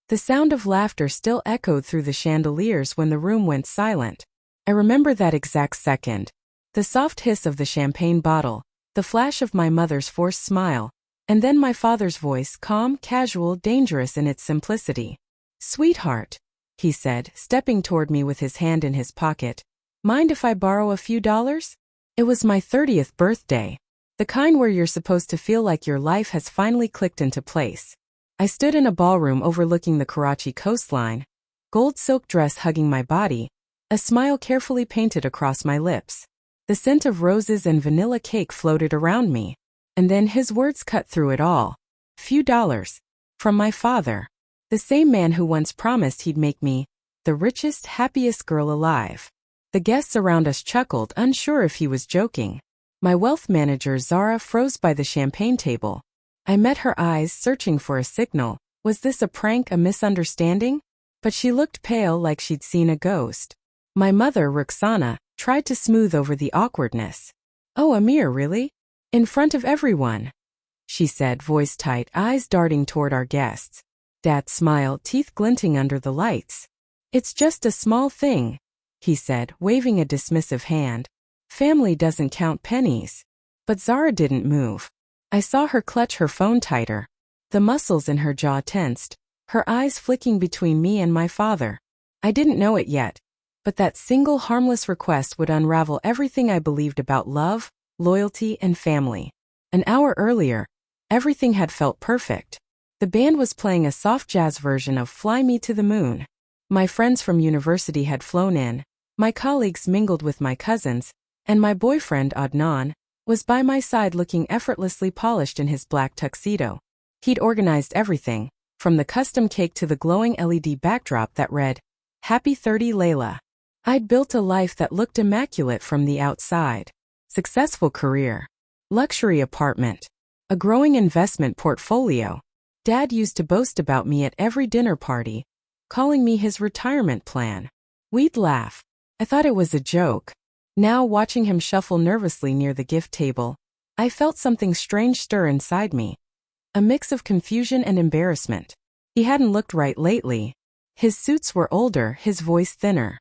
The sound of laughter still echoed through the chandeliers when the room went silent. I remember that exact second. The soft hiss of the champagne bottle, the flash of my mother's forced smile, and then my father's voice, calm, casual, dangerous in its simplicity. "Sweetheart," he said, stepping toward me with his hand in his pocket. "Mind if I borrow a few dollars?" It was my 30th birthday. The kind where you're supposed to feel like your life has finally clicked into place. I stood in a ballroom overlooking the Karachi coastline, gold silk dress hugging my body, a smile carefully painted across my lips. The scent of roses and vanilla cake floated around me. And then his words cut through it all. "Few dollars. From my father. The same man who once promised he'd make me the richest, happiest girl alive." The guests around us chuckled, unsure if he was joking. My wealth manager Zara froze by the champagne table. I met her eyes, searching for a signal. Was this a prank, a misunderstanding? But she looked pale, like she'd seen a ghost. My mother, Roxana, tried to smooth over the awkwardness. "Oh, Amir, really? In front of everyone?" she said, voice tight, eyes darting toward our guests. Dad smiled, teeth glinting under the lights. "It's just a small thing," he said, waving a dismissive hand. "Family doesn't count pennies." But Zara didn't move. I saw her clutch her phone tighter. The muscles in her jaw tensed, her eyes flicking between me and my father. I didn't know it yet, but that single harmless request would unravel everything I believed about love, loyalty, and family. An hour earlier, everything had felt perfect. The band was playing a soft jazz version of "Fly Me to the Moon." My friends from university had flown in, my colleagues mingled with my cousins, and my boyfriend Adnan was by my side looking effortlessly polished in his black tuxedo. He'd organized everything, from the custom cake to the glowing LED backdrop that read, "Happy 30 Layla." I'd built a life that looked immaculate from the outside. Successful career, luxury apartment, a growing investment portfolio. Dad used to boast about me at every dinner party, calling me his retirement plan. We'd laugh. I thought it was a joke. Now, watching him shuffle nervously near the gift table, I felt something strange stir inside me. A mix of confusion and embarrassment. He hadn't looked right lately. His suits were older, his voice thinner.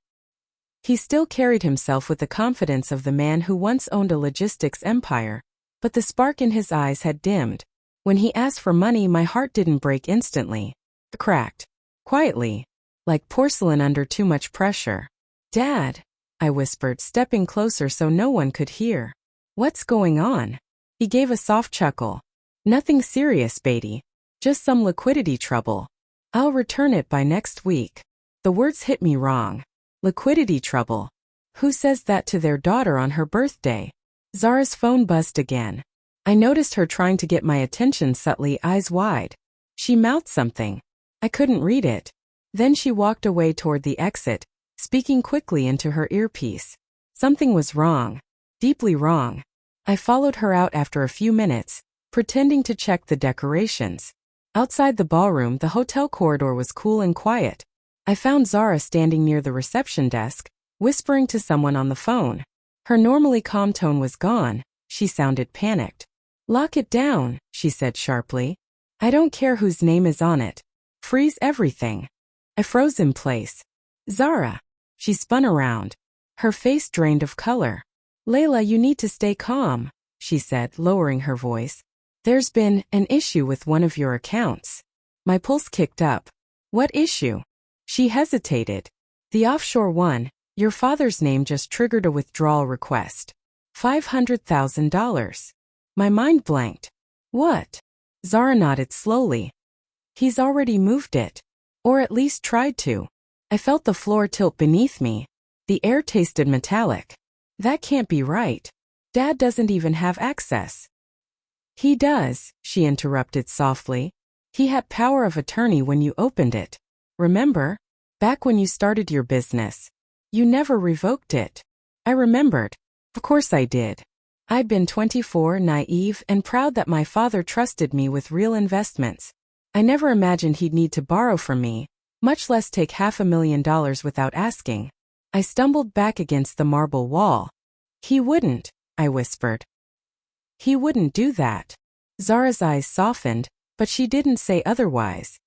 He still carried himself with the confidence of the man who once owned a logistics empire, but the spark in his eyes had dimmed. When he asked for money, my heart didn't break instantly. It cracked. Quietly. Like porcelain under too much pressure. "Dad," I whispered, stepping closer so no one could hear. "What's going on?" He gave a soft chuckle. "Nothing serious, Beatty. Just some liquidity trouble. I'll return it by next week." The words hit me wrong. Liquidity trouble. Who says that to their daughter on her birthday? Zara's phone buzzed again. I noticed her trying to get my attention subtly, eyes wide. She mouthed something. I couldn't read it. Then she walked away toward the exit, speaking quickly into her earpiece. Something was wrong. Deeply wrong. I followed her out after a few minutes, pretending to check the decorations. Outside the ballroom, the hotel corridor was cool and quiet. I found Zara standing near the reception desk, whispering to someone on the phone. Her normally calm tone was gone. She sounded panicked. "Lock it down," she said sharply. "I don't care whose name is on it. Freeze everything." I froze in place. "Zara." She spun around. Her face drained of color. "Layla, you need to stay calm," she said, lowering her voice. "There's been an issue with one of your accounts." My pulse kicked up. "What issue?" She hesitated. "The offshore one. Your father's name just triggered a withdrawal request. $500,000. My mind blanked. "What?" Zara nodded slowly. "He's already moved it. Or at least tried to." I felt the floor tilt beneath me. The air tasted metallic. That can't be right. Dad doesn't even have access. "He does," she interrupted softly. "He had power of attorney when you opened it. Remember? Back when you started your business. You never revoked it." I remembered. Of course I did. I'd been 24, naive, and proud that my father trusted me with real investments. I never imagined he'd need to borrow from me, much less take $500,000 without asking. I stumbled back against the marble wall. "He wouldn't," I whispered. "He wouldn't do that." Zara's eyes softened, but she didn't say otherwise.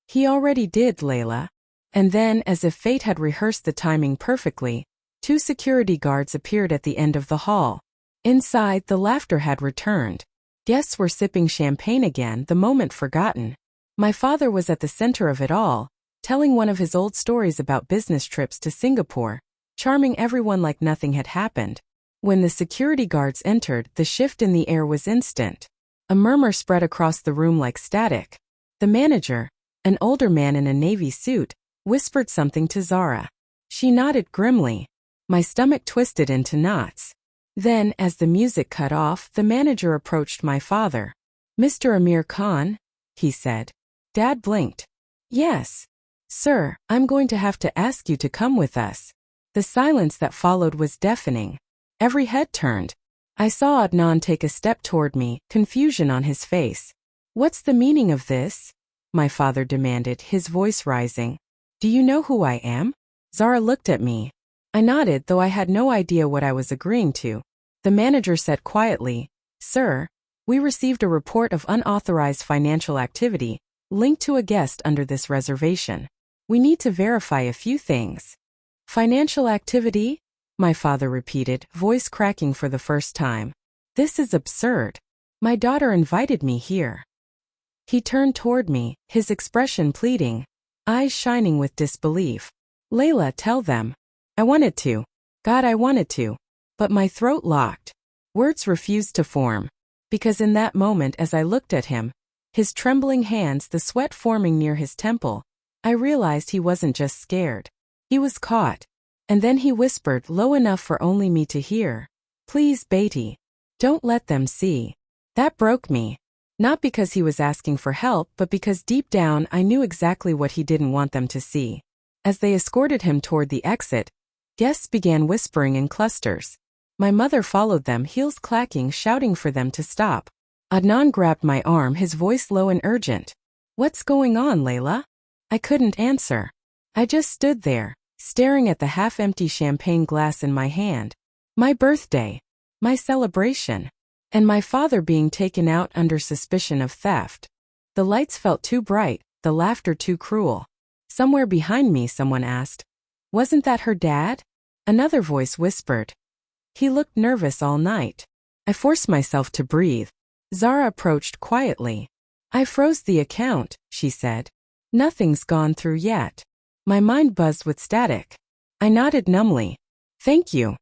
He already did, Layla. And then, as if fate had rehearsed the timing perfectly, 2 security guards appeared at the end of the hall. Inside, the laughter had returned. Guests were sipping champagne again, the moment forgotten. My father was at the center of it all, telling one of his old stories about business trips to Singapore, charming everyone like nothing had happened. When the security guards entered, the shift in the air was instant. A murmur spread across the room like static. The manager, an older man in a navy suit, whispered something to Zara. She nodded grimly. My stomach twisted into knots. Then, as the music cut off, the manager approached my father. "Mr. Amir Khan?" he said. Dad blinked. "Yes. Sir, I'm going to have to ask you to come with us." The silence that followed was deafening. Every head turned. I saw Adnan take a step toward me, confusion on his face. "What's the meaning of this?" my father demanded, his voice rising. "Do you know who I am?" Zara looked at me. I nodded, though I had no idea what I was agreeing to. The manager said quietly, "Sir, we received a report of unauthorized financial activity linked to a guest under this reservation. We need to verify a few things." "Financial activity?" my father repeated, voice cracking for the first time. "This is absurd. My daughter invited me here." He turned toward me, his expression pleading, eyes shining with disbelief. "Layla, tell them." I wanted to. God, I wanted to. But my throat locked. Words refused to form. Because in that moment, as I looked at him, his trembling hands, the sweat forming near his temple, I realized he wasn't just scared. He was caught. And then he whispered, low enough for only me to hear, "Please, Beatty, don't let them see." That broke me. Not because he was asking for help, but because deep down I knew exactly what he didn't want them to see. As they escorted him toward the exit, guests began whispering in clusters. My mother followed them, heels clacking, shouting for them to stop. Adnan grabbed my arm, his voice low and urgent. "What's going on, Layla?" I couldn't answer. I just stood there, staring at the half-empty champagne glass in my hand. My birthday. My celebration. And my father being taken out under suspicion of theft. The lights felt too bright, the laughter too cruel. Somewhere behind me, someone asked, "Wasn't that her dad?" Another voice whispered. "He looked nervous all night." I forced myself to breathe. Zara approached quietly. "I froze the account," she said. "Nothing's gone through yet." My mind buzzed with static. I nodded numbly. "Thank you."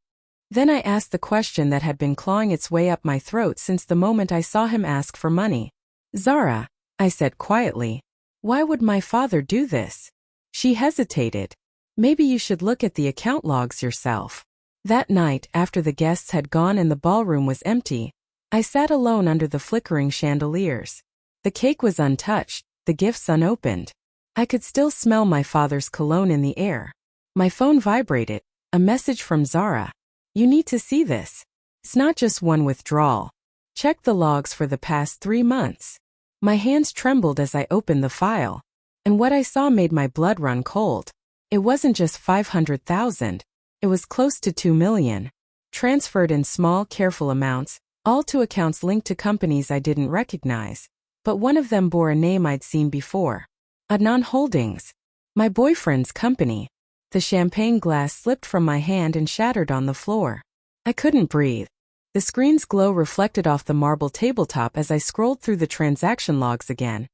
Then I asked the question that had been clawing its way up my throat since the moment I saw him ask for money. "Zara," I said quietly, "why would my father do this?" She hesitated. "Maybe you should look at the account logs yourself." That night, after the guests had gone and the ballroom was empty, I sat alone under the flickering chandeliers. The cake was untouched, the gifts unopened. I could still smell my father's cologne in the air. My phone vibrated, a message from Zara. "You need to see this. It's not just one withdrawal. Check the logs for the past 3 months. My hands trembled as I opened the file. And what I saw made my blood run cold. It wasn't just 500,000. It was close to 2 million. Transferred in small, careful amounts, all to accounts linked to companies I didn't recognize. But one of them bore a name I'd seen before. Adnan Holdings. My boyfriend's company. The champagne glass slipped from my hand and shattered on the floor. I couldn't breathe. The screen's glow reflected off the marble tabletop as I scrolled through the transaction logs again.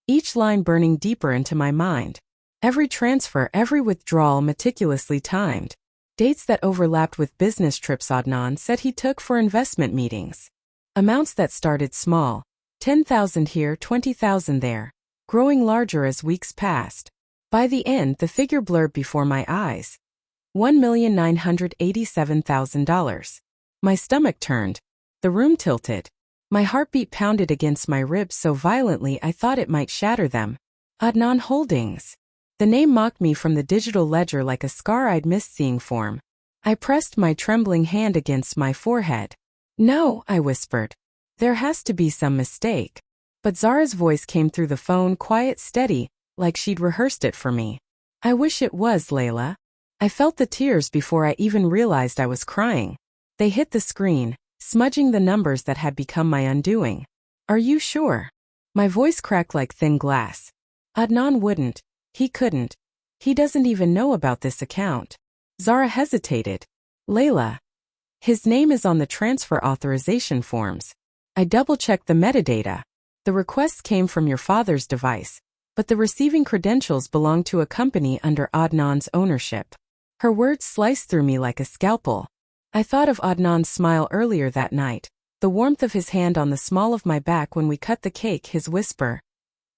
Each line burning deeper into my mind. Every transfer, every withdrawal meticulously timed. Dates that overlapped with business trips Adnan said he took for investment meetings. Amounts that started small. 10,000 here, 20,000 there. Growing larger as weeks passed. By the end, the figure blurred before my eyes. $1,987,000. My stomach turned. The room tilted. My heartbeat pounded against my ribs so violently I thought it might shatter them. Adnan Holdings. The name mocked me from the digital ledger like a scar I'd missed seeing form. I pressed my trembling hand against my forehead. "No," I whispered. "There has to be some mistake." But Zara's voice came through the phone, quiet, steady, like she'd rehearsed it for me. "I wish it was, Layla." I felt the tears before I even realized I was crying. They hit the screen, smudging the numbers that had become my undoing. "Are you sure?" My voice cracked like thin glass. Adnan wouldn't. He couldn't. He doesn't even know about this account. Zara hesitated. Layla. His name is on the transfer authorization forms. I double-checked the metadata. The requests came from your father's device, but the receiving credentials belong to a company under Adnan's ownership. Her words sliced through me like a scalpel. I thought of Adnan's smile earlier that night, the warmth of his hand on the small of my back when we cut the cake, his whisper.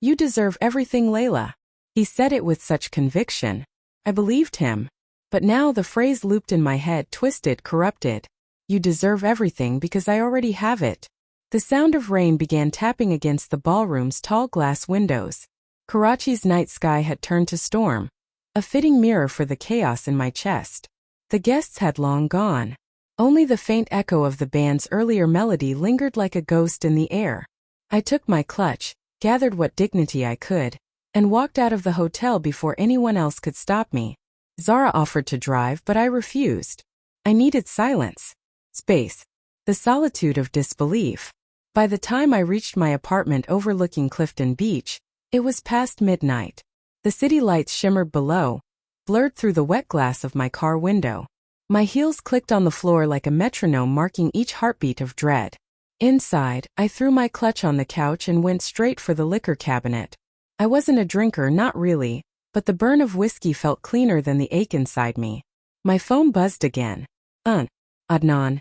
You deserve everything, Layla. He said it with such conviction. I believed him. But now the phrase looped in my head, twisted, corrupted. You deserve everything because I already have it. The sound of rain began tapping against the ballroom's tall glass windows. Karachi's night sky had turned to storm, a fitting mirror for the chaos in my chest. The guests had long gone. Only the faint echo of the band's earlier melody lingered like a ghost in the air. I took my clutch, gathered what dignity I could, and walked out of the hotel before anyone else could stop me. Zara offered to drive, but I refused. I needed silence. Space. The solitude of disbelief. By the time I reached my apartment overlooking Clifton Beach, it was past midnight. The city lights shimmered below, blurred through the wet glass of my car window. My heels clicked on the floor like a metronome marking each heartbeat of dread. Inside, I threw my clutch on the couch and went straight for the liquor cabinet. I wasn't a drinker, not really, but the burn of whiskey felt cleaner than the ache inside me. My phone buzzed again. Adnan.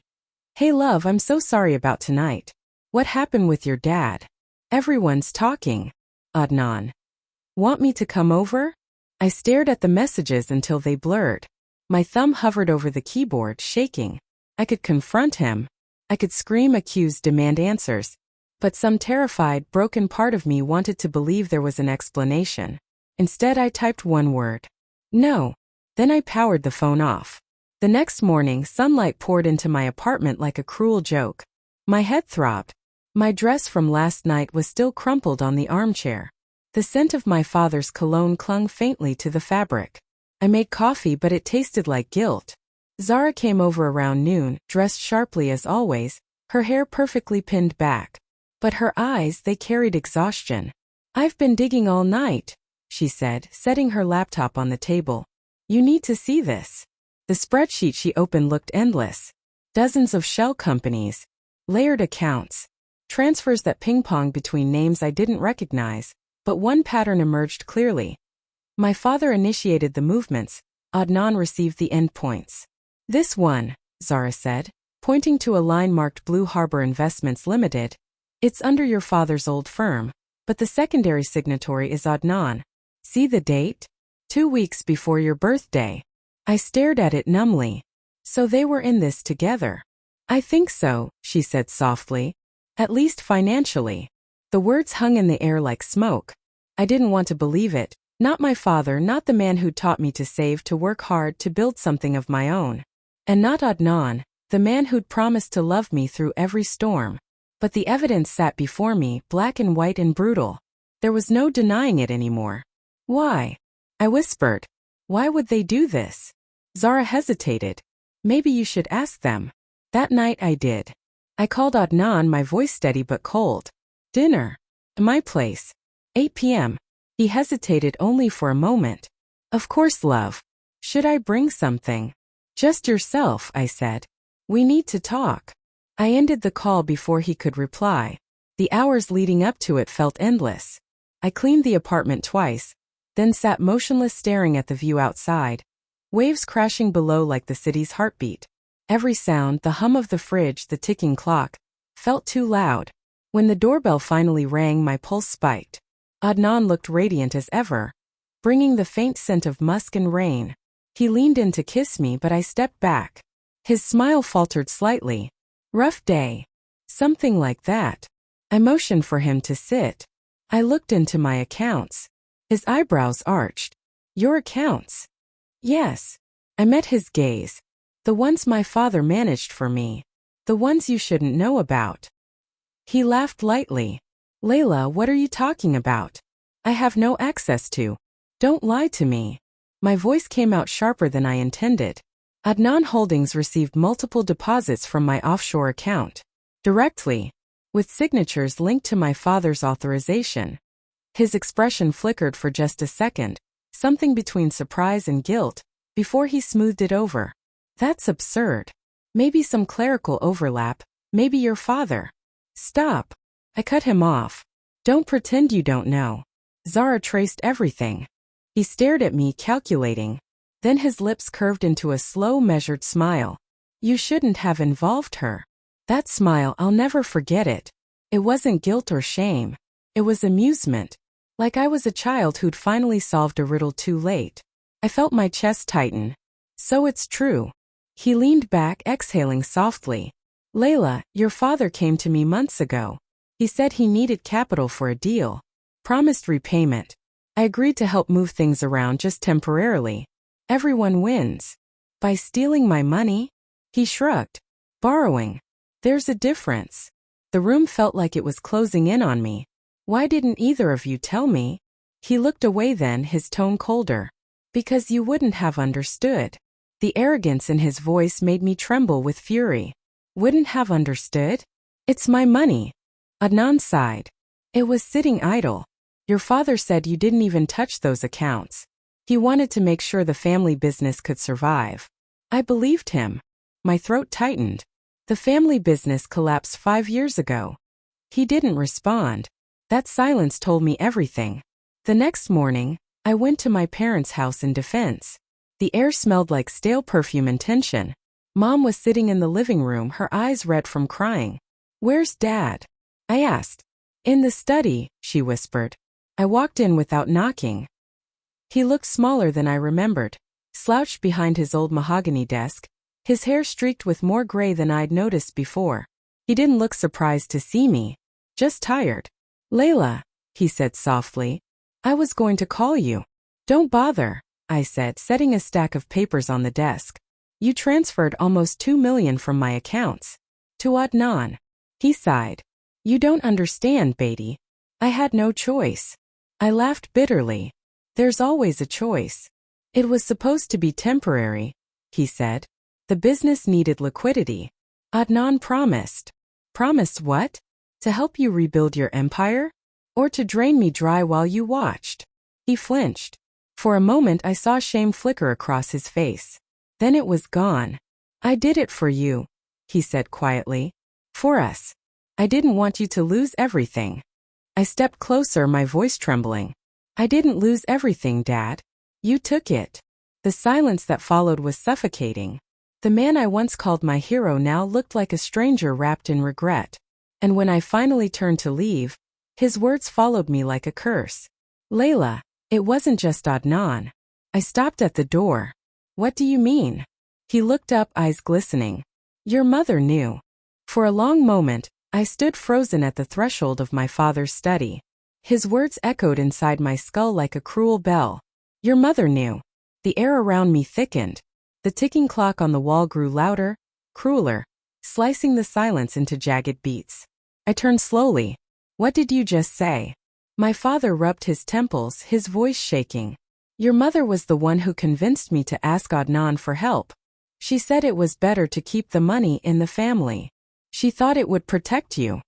Hey love, I'm so sorry about tonight. What happened with your dad? Everyone's talking. Adnan. Want me to come over? I stared at the messages until they blurred. My thumb hovered over the keyboard, shaking. I could confront him. I could scream, accuse, demand answers. But some terrified, broken part of me wanted to believe there was an explanation. Instead, I typed one word. No. Then I powered the phone off. The next morning, sunlight poured into my apartment like a cruel joke. My head throbbed. My dress from last night was still crumpled on the armchair. The scent of my father's cologne clung faintly to the fabric. I made coffee, but it tasted like guilt. Zara came over around noon, dressed sharply as always, her hair perfectly pinned back. But her eyes, they carried exhaustion. I've been digging all night, she said, setting her laptop on the table. You need to see this. The spreadsheet she opened looked endless. Dozens of shell companies, layered accounts, transfers that ping-ponged between names I didn't recognize, but one pattern emerged clearly. My father initiated the movements, Adnan received the endpoints. This one, Zara said, pointing to a line marked Blue Harbor Investments Limited. It's under your father's old firm, but the secondary signatory is Adnan. See the date? 2 weeks before your birthday. I stared at it numbly. So they were in this together. I think so, she said softly. At least financially. The words hung in the air like smoke. I didn't want to believe it. Not my father, not the man who'd taught me to save, to work hard, to build something of my own. And not Adnan, the man who'd promised to love me through every storm. But the evidence sat before me, black and white and brutal. There was no denying it anymore. Why? I whispered. Why would they do this? Zara hesitated. Maybe you should ask them. That night I did. I called Adnan, my voice steady but cold. Dinner. My place. 8 p.m. He hesitated only for a moment. Of course, love. Should I bring something? Just yourself, I said. We need to talk. I ended the call before he could reply. The hours leading up to it felt endless. I cleaned the apartment twice, then sat motionless staring at the view outside. Waves crashing below like the city's heartbeat. Every sound, the hum of the fridge, the ticking clock, felt too loud. When the doorbell finally rang, my pulse spiked. Adnan looked radiant as ever, bringing the faint scent of musk and rain. He leaned in to kiss me, but I stepped back. His smile faltered slightly. Rough day. Something like that. I motioned for him to sit. I looked into my accounts. His eyebrows arched. Your accounts? Yes. I met his gaze. The ones my father managed for me. The ones you shouldn't know about. He laughed lightly. Layla, what are you talking about? I have no access to. Don't lie to me. My voice came out sharper than I intended. Adnan Holdings received multiple deposits from my offshore account. Directly. With signatures linked to my father's authorization. His expression flickered for just a second, something between surprise and guilt, before he smoothed it over. That's absurd. Maybe some clerical overlap, maybe your father. Stop. I cut him off. Don't pretend you don't know. Zara traced everything. He stared at me, calculating. Then his lips curved into a slow, measured smile. You shouldn't have involved her. That smile, I'll never forget it. It wasn't guilt or shame. It was amusement. Like I was a child who'd finally solved a riddle too late. I felt my chest tighten. So it's true. He leaned back, exhaling softly. Layla, your father came to me months ago. He said he needed capital for a deal. Promised repayment. I agreed to help move things around just temporarily. Everyone wins. By stealing my money? He shrugged. Borrowing. There's a difference. The room felt like it was closing in on me. Why didn't either of you tell me? He looked away then, his tone colder. Because you wouldn't have understood. The arrogance in his voice made me tremble with fury. Wouldn't have understood? It's my money. Adnan sighed. It was sitting idle. Your father said you didn't even touch those accounts. He wanted to make sure the family business could survive. I believed him. My throat tightened. The family business collapsed 5 years ago. He didn't respond. That silence told me everything. The next morning, I went to my parents' house in defense. The air smelled like stale perfume and tension. Mom was sitting in the living room, her eyes red from crying. Where's Dad? I asked. In the study, she whispered. I walked in without knocking. He looked smaller than I remembered, slouched behind his old mahogany desk, his hair streaked with more gray than I'd noticed before. He didn't look surprised to see me, just tired. Layla, he said softly. I was going to call you. Don't bother, I said, setting a stack of papers on the desk. You transferred almost $2 million from my accounts. To Adnan. He sighed. You don't understand, Beatty. I had no choice. I laughed bitterly. There's always a choice. It was supposed to be temporary, he said. The business needed liquidity. Adnan promised. Promised what? To help you rebuild your empire? Or to drain me dry while you watched? He flinched. For a moment I saw shame flicker across his face. Then it was gone. I did it for you, he said quietly. For us. I didn't want you to lose everything. I stepped closer, my voice trembling. I didn't lose everything, Dad. You took it. The silence that followed was suffocating. The man I once called my hero now looked like a stranger wrapped in regret. And when I finally turned to leave, his words followed me like a curse. Layla, it wasn't just Adnan. I stopped at the door. What do you mean? He looked up, eyes glistening. Your mother knew. For a long moment, I stood frozen at the threshold of my father's study. His words echoed inside my skull like a cruel bell. Your mother knew. The air around me thickened. The ticking clock on the wall grew louder, crueler, slicing the silence into jagged beats. I turned slowly. What did you just say? My father rubbed his temples, his voice shaking. Your mother was the one who convinced me to ask Adnan for help. She said it was better to keep the money in the family. She thought it would protect you.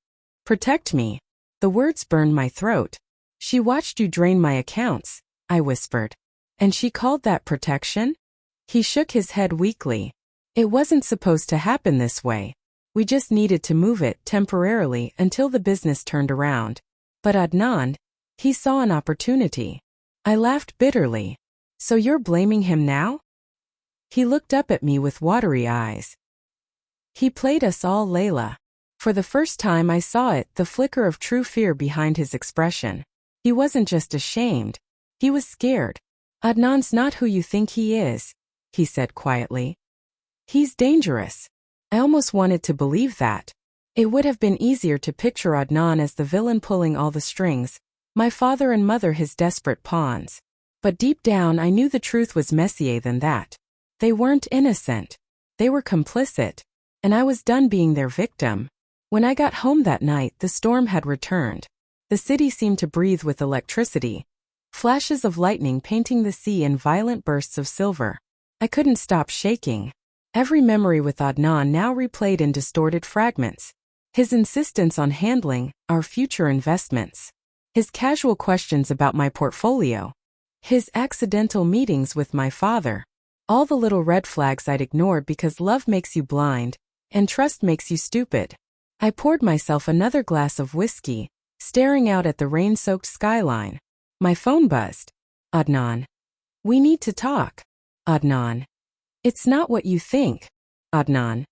Protect me. The words burned my throat. She watched you drain my accounts, I whispered. And she called that protection? He shook his head weakly. It wasn't supposed to happen this way. We just needed to move it temporarily until the business turned around. But Adnan, he saw an opportunity. I laughed bitterly. So you're blaming him now? He looked up at me with watery eyes. He played us all, Layla. For the first time I saw it, the flicker of true fear behind his expression. He wasn't just ashamed. He was scared. Adnan's not who you think he is, he said quietly. He's dangerous. I almost wanted to believe that. It would have been easier to picture Adnan as the villain pulling all the strings, my father and mother his desperate pawns. But deep down I knew the truth was messier than that. They weren't innocent. They were complicit. And I was done being their victim. When I got home that night, the storm had returned. The city seemed to breathe with electricity. Flashes of lightning painting the sea in violent bursts of silver. I couldn't stop shaking. Every memory with Adnan now replayed in distorted fragments. His insistence on handling our future investments. His casual questions about my portfolio. His accidental meetings with my father. All the little red flags I'd ignored because love makes you blind, and trust makes you stupid. I poured myself another glass of whiskey, staring out at the rain-soaked skyline. My phone buzzed. Adnan. We need to talk. Adnan. It's not what you think. Adnan.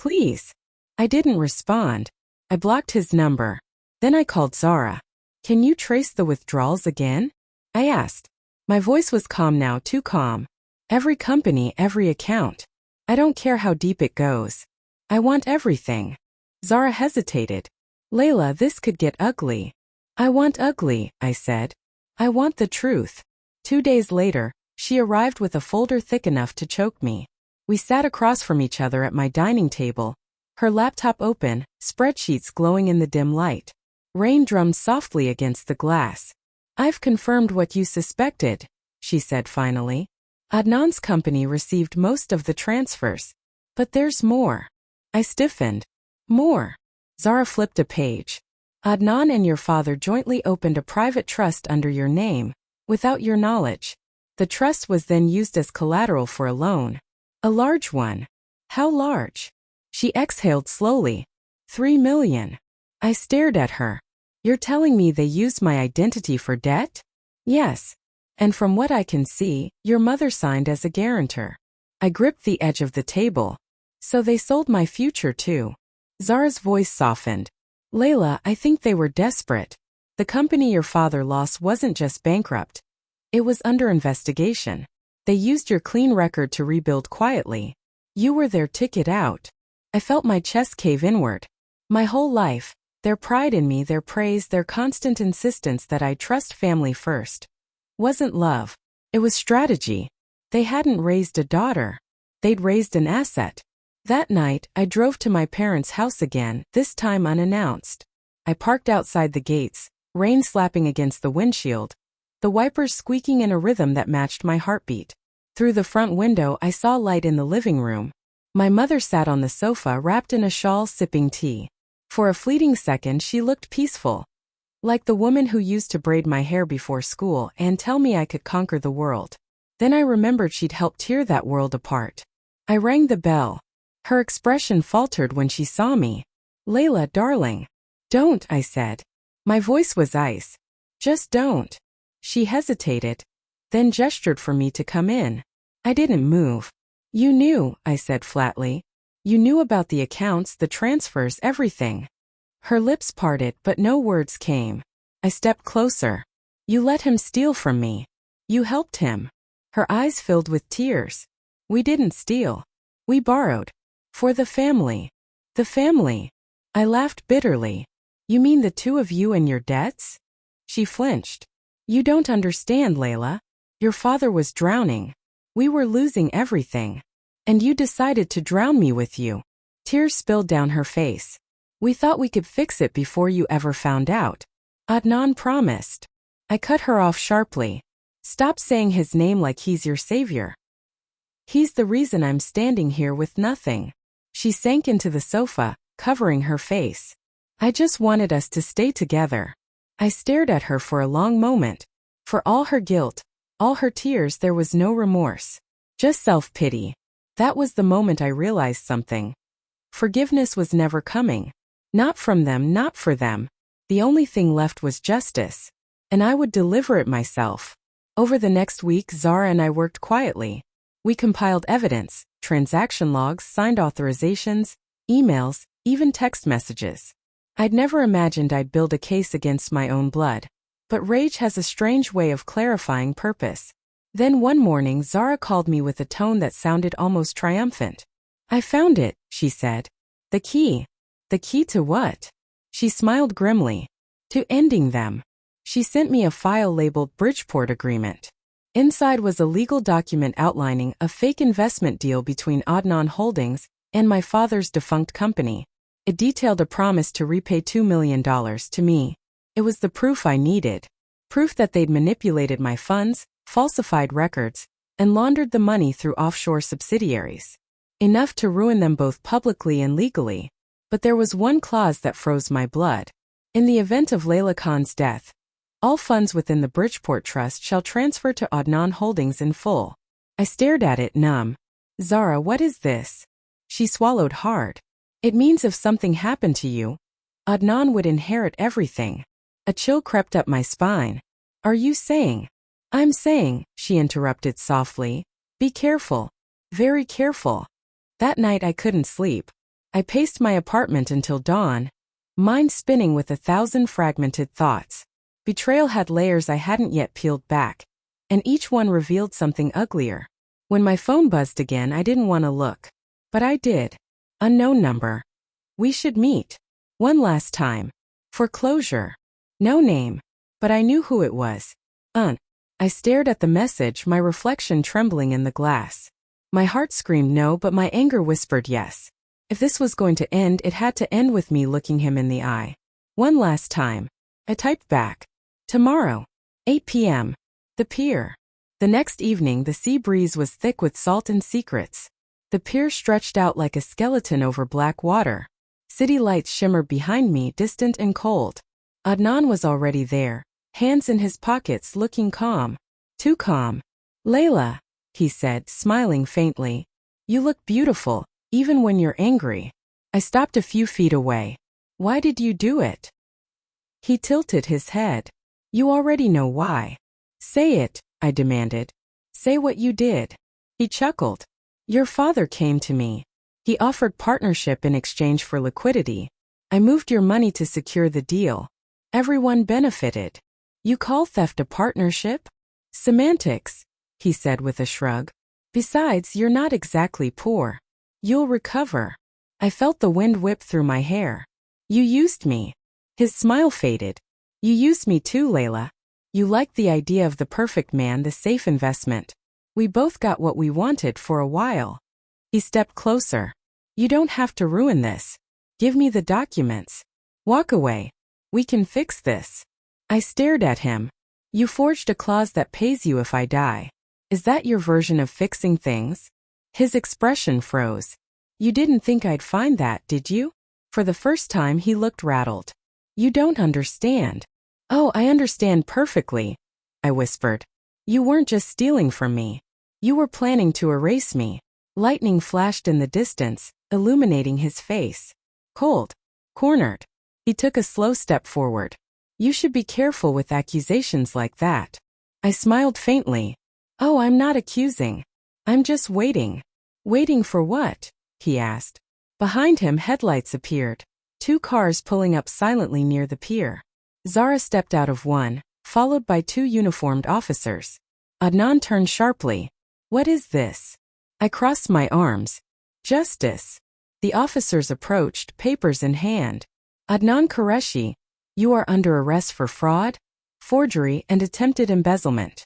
Please. I didn't respond. I blocked his number. Then I called Zara. Can you trace the withdrawals again? I asked. My voice was calm now, too calm. Every company, every account. I don't care how deep it goes. I want everything. Zara hesitated. Layla, this could get ugly. I want ugly, I said. I want the truth. 2 days later, she arrived with a folder thick enough to choke me. We sat across from each other at my dining table, her laptop open, spreadsheets glowing in the dim light. Rain drummed softly against the glass. I've confirmed what you suspected, she said finally. Adnan's company received most of the transfers. But there's more. I stiffened. More. Zara flipped a page. Adnan and your father jointly opened a private trust under your name, without your knowledge. The trust was then used as collateral for a loan. A large one. How large? She exhaled slowly. 3 million. I stared at her. You're telling me they used my identity for debt? Yes. And from what I can see, your mother signed as a guarantor. I gripped the edge of the table. So they sold my future too. Zara's voice softened. Layla, I think they were desperate. The company your father lost wasn't just bankrupt. It was under investigation. They used your clean record to rebuild quietly. You were their ticket out. I felt my chest cave inward. My whole life, their pride in me, their praise, their constant insistence that I trust family first. Wasn't love. It was strategy. They hadn't raised a daughter. They'd raised an asset. That night, I drove to my parents' house again, this time unannounced. I parked outside the gates, rain slapping against the windshield, the wipers squeaking in a rhythm that matched my heartbeat. Through the front window, I saw light in the living room. My mother sat on the sofa wrapped in a shawl sipping tea. For a fleeting second, she looked peaceful. Like the woman who used to braid my hair before school and tell me I could conquer the world. Then I remembered she'd helped tear that world apart. I rang the bell. Her expression faltered when she saw me. Layla, darling. Don't, I said. My voice was ice. Just don't. She hesitated, then gestured for me to come in. I didn't move. You knew, I said flatly. You knew about the accounts, the transfers, everything. Her lips parted, but no words came. I stepped closer. You let him steal from me. You helped him. Her eyes filled with tears. We didn't steal. We borrowed. For the family. The family. I laughed bitterly. You mean the two of you and your debts? She flinched. You don't understand, Layla. Your father was drowning. We were losing everything. And you decided to drown me with you. Tears spilled down her face. We thought we could fix it before you ever found out. Adnan promised. I cut her off sharply. Stop saying his name like he's your savior. He's the reason I'm standing here with nothing. She sank into the sofa, covering her face. I just wanted us to stay together. I stared at her for a long moment. For all her guilt, all her tears, there was no remorse. Just self-pity. That was the moment I realized something. Forgiveness was never coming. Not from them, not for them. The only thing left was justice. And I would deliver it myself. Over the next week, Zara and I worked quietly. We compiled evidence, transaction logs, signed authorizations, emails, even text messages. I'd never imagined I'd build a case against my own blood. But rage has a strange way of clarifying purpose. Then one morning, Zara called me with a tone that sounded almost triumphant. I found it, she said. The key. The key to what? She smiled grimly. To ending them. She sent me a file labeled Bridgeport Agreement. Inside was a legal document outlining a fake investment deal between Adnan Holdings and my father's defunct company. It detailed a promise to repay $2 million to me. It was the proof I needed. Proof that they'd manipulated my funds, falsified records, and laundered the money through offshore subsidiaries. Enough to ruin them both publicly and legally. But there was one clause that froze my blood. In the event of Layla Khan's death, All funds within the Bridgeport Trust shall transfer to Adnan Holdings in full. I stared at it numb. Zara, what is this? She swallowed hard. It means if something happened to you, Adnan would inherit everything. A chill crept up my spine. Are you saying? I'm saying, she interrupted softly. Be careful. Very careful. That night I couldn't sleep. I paced my apartment until dawn, mind spinning with 1,000 fragmented thoughts. Betrayal had layers I hadn't yet peeled back, and each one revealed something uglier. When my phone buzzed again, I didn't want to look. But I did. Unknown number. We should meet. One last time. For closure. No name. But I knew who it was. I stared at the message, my reflection trembling in the glass. My heart screamed no, but my anger whispered yes. If this was going to end, it had to end with me looking him in the eye. One last time. I typed back. Tomorrow. 8 p.m. The pier. The next evening, the sea breeze was thick with salt and secrets. The pier stretched out like a skeleton over black water. City lights shimmered behind me, distant and cold. Adnan was already there, hands in his pockets, looking calm. Too calm. Layla, he said, smiling faintly. You look beautiful, even when you're angry. I stopped a few feet away. Why did you do it? He tilted his head. You already know why. Say it, I demanded. Say what you did. He chuckled. Your father came to me. He offered partnership in exchange for liquidity. I moved your money to secure the deal. Everyone benefited. You call theft a partnership? Semantics, he said with a shrug. Besides, you're not exactly poor. You'll recover. I felt the wind whip through my hair. You used me. His smile faded. You used me too, Layla. You liked the idea of the perfect man, the safe investment. We both got what we wanted for a while. He stepped closer. You don't have to ruin this. Give me the documents. Walk away. We can fix this. I stared at him. You forged a clause that pays you if I die. Is that your version of fixing things? His expression froze. You didn't think I'd find that, did you? For the first time he looked rattled. You don't understand. Oh, I understand perfectly, I whispered. You weren't just stealing from me. You were planning to erase me. Lightning flashed in the distance, illuminating his face. Cold. Cornered. He took a slow step forward. You should be careful with accusations like that. I smiled faintly. Oh, I'm not accusing. I'm just waiting. Waiting for what? He asked. Behind him, headlights appeared. 2 cars pulling up silently near the pier. Zara stepped out of one, followed by 2 uniformed officers. Adnan turned sharply. What is this? I crossed my arms. Justice. The officers approached, papers in hand. Adnan Qureshi, you are under arrest for fraud, forgery, and attempted embezzlement.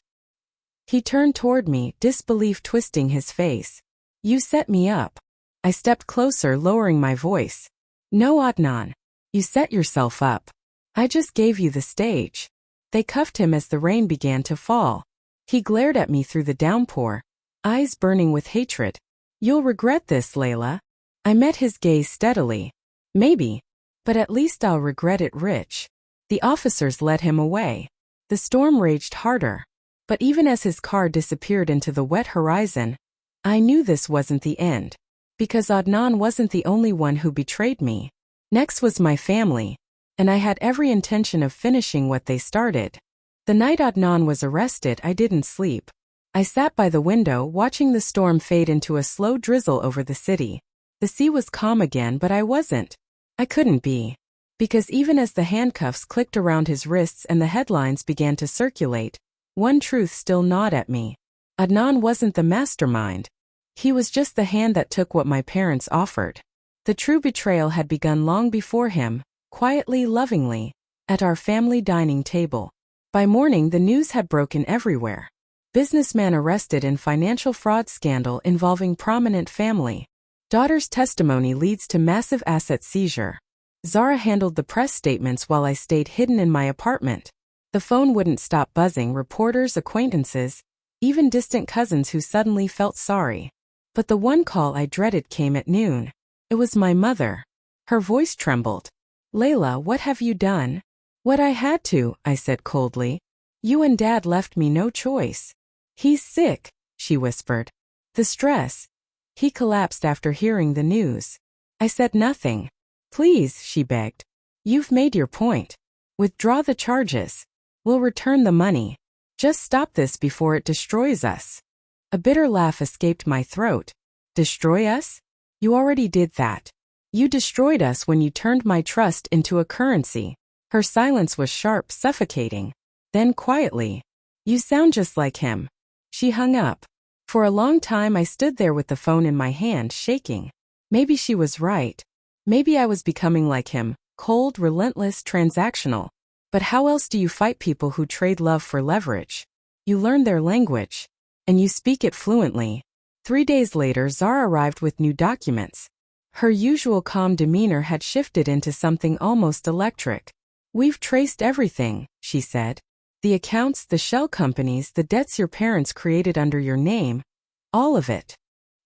He turned toward me, disbelief twisting his face. You set me up. I stepped closer, lowering my voice. No, Adnan. You set yourself up. I just gave you the stage. They cuffed him as the rain began to fall. He glared at me through the downpour, eyes burning with hatred. You'll regret this, Layla. I met his gaze steadily. Maybe. But at least I'll regret it rich. The officers led him away. The storm raged harder. But even as his car disappeared into the wet horizon, I knew this wasn't the end. Because Adnan wasn't the only one who betrayed me. Next was my family. And I had every intention of finishing what they started. The night Adnan was arrested, I didn't sleep. I sat by the window, watching the storm fade into a slow drizzle over the city. The sea was calm again, but I wasn't. I couldn't be. Because even as the handcuffs clicked around his wrists and the headlines began to circulate, one truth still gnawed at me. Adnan wasn't the mastermind. He was just the hand that took what my parents offered. The true betrayal had begun long before him, quietly, lovingly, at our family dining table. By morning, the news had broken everywhere. Businessman arrested in financial fraud scandal involving prominent family. Daughter's testimony leads to massive asset seizure. Zara handled the press statements while I stayed hidden in my apartment. The phone wouldn't stop buzzing, reporters, acquaintances, even distant cousins who suddenly felt sorry. But the one call I dreaded came at noon. It was my mother. Her voice trembled. Layla, what have you done? What I had to, I said coldly. You and Dad left me no choice. He's sick, she whispered. The stress. He collapsed after hearing the news. I said nothing. Please, she begged. You've made your point. Withdraw the charges. We'll return the money. Just stop this before it destroys us. A bitter laugh escaped my throat. Destroy us? You already did that. You destroyed us when you turned my trust into a currency. Her silence was sharp, suffocating. Then quietly, you sound just like him. She hung up. For a long time I stood there with the phone in my hand, shaking. Maybe she was right. Maybe I was becoming like him, cold, relentless, transactional. But how else do you fight people who trade love for leverage? You learn their language. And you speak it fluently. 3 days later, Zara arrived with new documents. Her usual calm demeanor had shifted into something almost electric. We've traced everything, she said. The accounts, the shell companies, the debts your parents created under your name. All of it.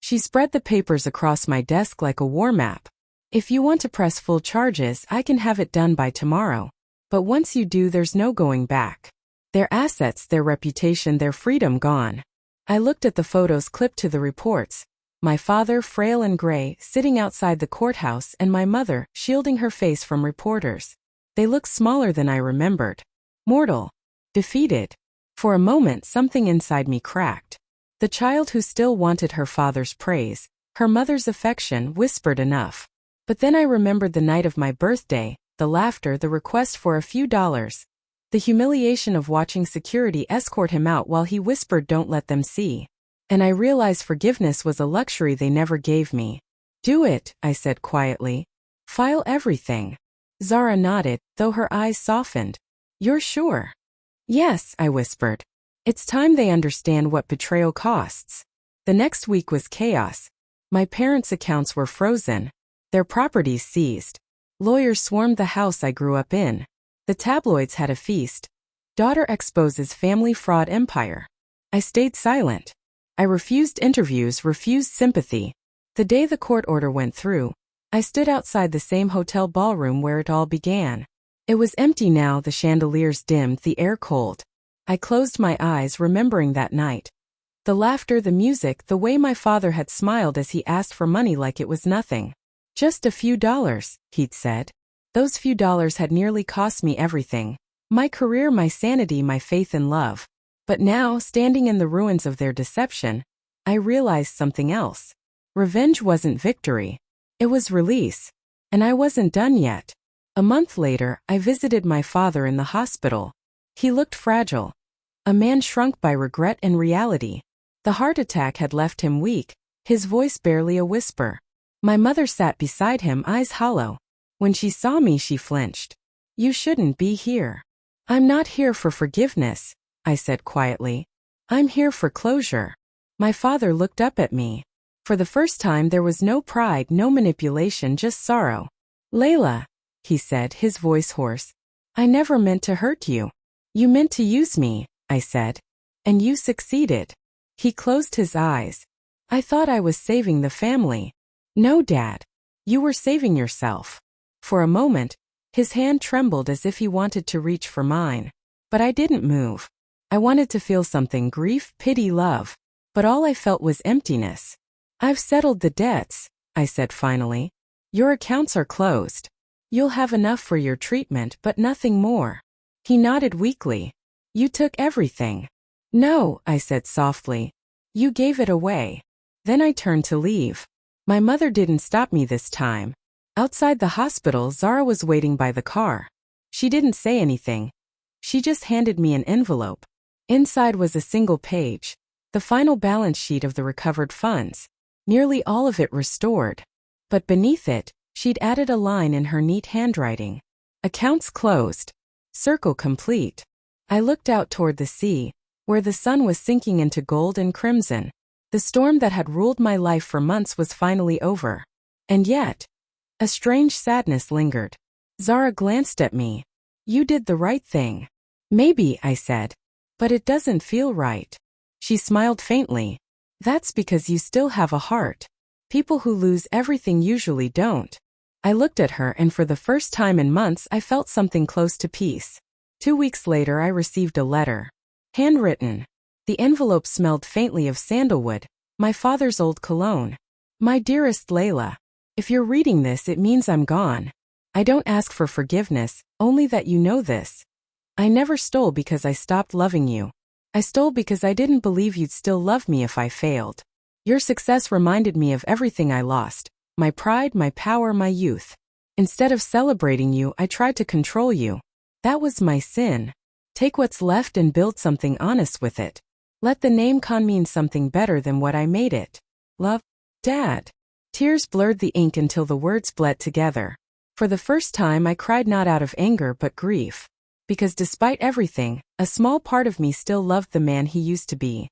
She spread the papers across my desk like a war map. If you want to press full charges, I can have it done by tomorrow. But once you do, there's no going back. Their assets, their reputation, their freedom gone. I looked at the photos clipped to the reports. My father, frail and gray, sitting outside the courthouse, and my mother, shielding her face from reporters. They looked smaller than I remembered. Mortal. Defeated. For a moment, something inside me cracked. The child who still wanted her father's praise, her mother's affection, whispered enough. But then I remembered the night of my birthday, the laughter, the request for a few dollars. The humiliation of watching security escort him out while he whispered, "Don't let them see." And I realized forgiveness was a luxury they never gave me. Do it, I said quietly. File everything. Zara nodded, though her eyes softened. You're sure? Yes, I whispered. It's time they understand what betrayal costs. The next week was chaos. My parents' accounts were frozen. Their properties seized. Lawyers swarmed the house I grew up in. The tabloids had a feast. Daughter exposes family fraud empire. I stayed silent. I refused interviews, refused sympathy. The day the court order went through, I stood outside the same hotel ballroom where it all began. It was empty now, the chandeliers dimmed, the air cold. I closed my eyes, remembering that night. The laughter, the music, the way my father had smiled as he asked for money like it was nothing. Just a few dollars, he'd said. Those few dollars had nearly cost me everything. My career, my sanity, my faith in love. But now, standing in the ruins of their deception, I realized something else. Revenge wasn't victory. It was release. And I wasn't done yet. A month later, I visited my father in the hospital. He looked fragile. A man shrunk by regret and reality. The heart attack had left him weak, his voice barely a whisper. My mother sat beside him, eyes hollow. When she saw me, she flinched. You shouldn't be here. I'm not here for forgiveness, I said quietly. I'm here for closure. My father looked up at me. For the first time there was no pride, no manipulation, just sorrow. Layla, he said, his voice hoarse. I never meant to hurt you. You meant to use me, I said. And you succeeded. He closed his eyes. I thought I was saving the family. No, Dad. You were saving yourself. For a moment, his hand trembled as if he wanted to reach for mine. But I didn't move. I wanted to feel something, grief, pity, love. But all I felt was emptiness. I've settled the debts, I said finally. Your accounts are closed. You'll have enough for your treatment, but nothing more. He nodded weakly. You took everything. No, I said softly. You gave it away. Then I turned to leave. My mother didn't stop me this time. Outside the hospital, Zara was waiting by the car. She didn't say anything. She just handed me an envelope. Inside was a single page. The final balance sheet of the recovered funds. Nearly all of it restored. But beneath it, she'd added a line in her neat handwriting. Accounts closed. Circle complete. I looked out toward the sea, where the sun was sinking into gold and crimson. The storm that had ruled my life for months was finally over. And yet, a strange sadness lingered. Zara glanced at me. You did the right thing. Maybe, I said. But it doesn't feel right. She smiled faintly. That's because you still have a heart. People who lose everything usually don't. I looked at her, and for the first time in months I felt something close to peace. 2 weeks later I received a letter. Handwritten. The envelope smelled faintly of sandalwood, my father's old cologne. My dearest Layla, if you're reading this, it means I'm gone. I don't ask for forgiveness, only that you know this. I never stole because I stopped loving you. I stole because I didn't believe you'd still love me if I failed. Your success reminded me of everything I lost, my pride, my power, my youth. Instead of celebrating you, I tried to control you. That was my sin. Take what's left and build something honest with it. Let the name Khan mean something better than what I made it. Love, Dad. Tears blurred the ink until the words bled together. For the first time I cried not out of anger but grief. Because despite everything, a small part of me still loved the man he used to be.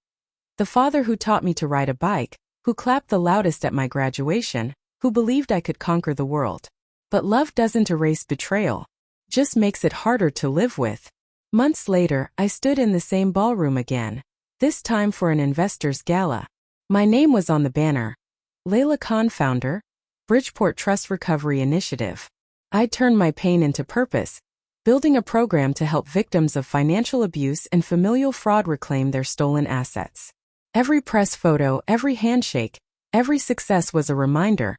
The father who taught me to ride a bike, who clapped the loudest at my graduation, who believed I could conquer the world. But love doesn't erase betrayal. Just makes it harder to live with. Months later, I stood in the same ballroom again. This time for an investors' gala. My name was on the banner. Layla Khan, founder, Bridgeport Trust Recovery Initiative. I'd turned my pain into purpose, building a program to help victims of financial abuse and familial fraud reclaim their stolen assets. Every press photo, every handshake, every success was a reminder.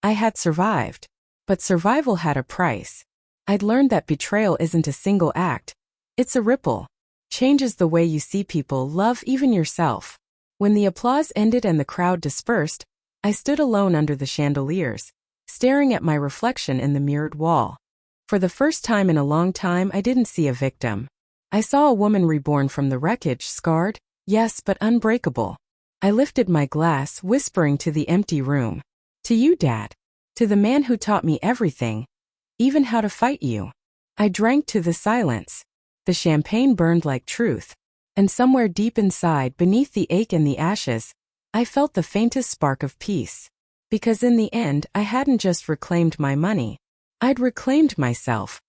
I had survived. But survival had a price. I'd learned that betrayal isn't a single act. It's a ripple. Changes the way you see people, love, even yourself. When the applause ended and the crowd dispersed, I stood alone under the chandeliers, staring at my reflection in the mirrored wall. For the first time in a long time, I didn't see a victim. I saw a woman reborn from the wreckage, scarred, yes, but unbreakable. I lifted my glass, whispering to the empty room. To you, Dad. To the man who taught me everything, even how to fight you. I drank to the silence. The champagne burned like truth. And somewhere deep inside, beneath the ache and the ashes, I felt the faintest spark of peace. Because in the end, I hadn't just reclaimed my money. I'd reclaimed myself.